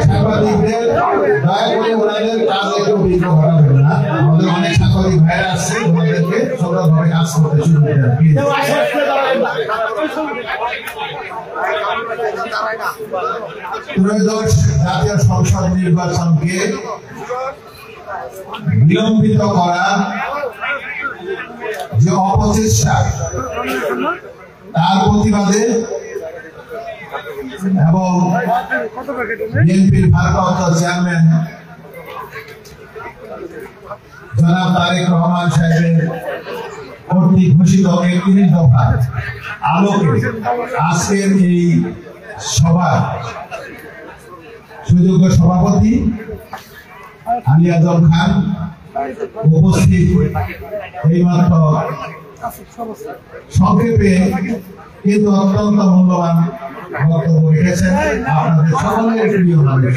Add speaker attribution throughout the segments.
Speaker 1: সাংবাদিকদের দয়া করে ওনাদের কাজ একটু বিঘ্ন ঘটাবেন না। আমাদের অনেক সাংবাদিক ভাইরা আসছে, ওনাদেরকে সরকারভাবে কাজ করতে শুরু করে দেন। ত্রয়োদশ জাতীয় সংসদ নির্বাচনকে বিলম্বিত করা যে অপচেষ্টা, তার প্রতিবাদে এবং বিএনপির ভারপ্রাপ্ত চেয়ারম্যান জনাব তারেক রহমান সাহেবের কর্তৃক ঘোষিত 31 দফা আলোকে আজকের এই সভার সুযোগ্য সভাপতি আলী আজম খান উপস্থিত এইমাত্র সংক্ষেপে কিন্তু অত্যন্ত মূল্যবান বক্তব্য রেখেছেন আপনাদের সকলের প্রিয় মানুষ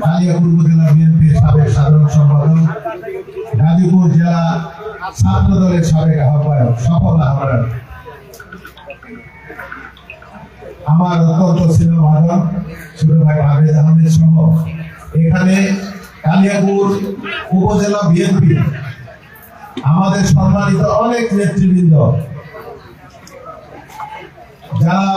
Speaker 1: কালিয়াপুর উপজেলা বিএনপির সাবেক সাধারণ সম্পাদক, গাজীপুর জেলা ছাত্র দলের সাবেক আহ্বায়ক, সফল আহ্বায়ক, আমার অত্যন্ত স্নেহভাজন ছোট ভাই পারভেজ আহমেদ সহ এখানে কালিয়াপুর উপজেলা বিএনপি আমাদের সম্মানিত অনেক নেতৃবৃন্দ যারা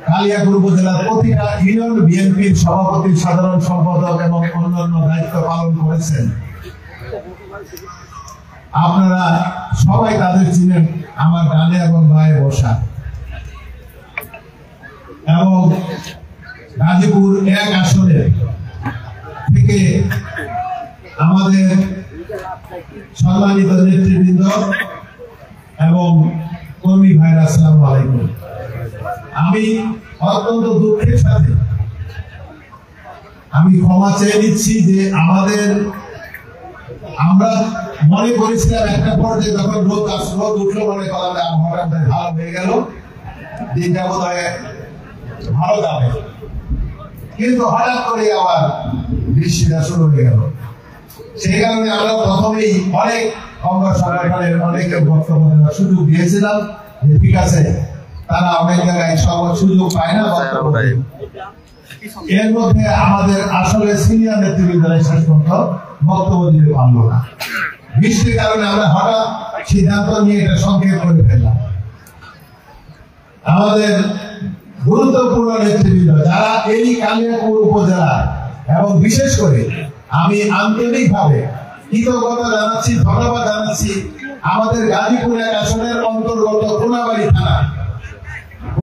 Speaker 1: কালিয়াপুর উপজেলার প্রতিটা ইউনিয়ন বিএনপির সভাপতি, সাধারণ সম্পাদক এবং অন্যান্য দায়িত্ব পালন করেছেন, আপনারা সবাই তাদের চিনেন। আমার ডানে এবং বায়ে বসা এবং গাজীপুর 1 আসনের থেকে আমাদের সম্মানিত নেতৃবৃন্দ এবং কর্মী ভাইরা, আসসালামু আলাইকুম। আমি অত্যন্ত দুঃখের সাথে আমি ক্ষমা চেয়ে নিচ্ছি যে আমরা মনে করেছিলাম একটা পর্যায়ে যখন রোদ উঠলো মনে করলাম আবহাওয়াটা ভালো হয়ে গেল, দিনটা বোধ হয় ভালো যাবে, কিন্তু হঠাৎ করে আবার বৃষ্টিটা শুরু হয়ে গেল। সেই কারণে আমরা প্রথমেই অনেক অঙ্গ সংগঠনের অনেকের বক্তব্য দেওয়ার সুযোগ দিয়েছিলাম, ঠিক আছে তারা অনেক জায়গায় সব সুযোগ পায় না বক্তব্য। এর মধ্যে আমাদের আসলে সিনিয়র নেতৃবৃন্দরা শেষ পর্যন্ত বক্তব্য দিতে পারলো না। বৃষ্টির কারণে আমরা হঠাৎ সিদ্ধান্ত নিয়ে এটা সংক্ষেপ করে ফেললাম। আমাদের গুরুত্বপূর্ণ নেতৃবৃন্দ যারা এই কালিয়াপুর উপজেলা এবং বিশেষ করে আমি আন্তরিকভাবে কৃতজ্ঞতা জানাচ্ছি, ধন্যবাদ জানাচ্ছি আমাদের গাজীপুর 1 আসনের অন্তর্গত কোনাবাড়ি থানা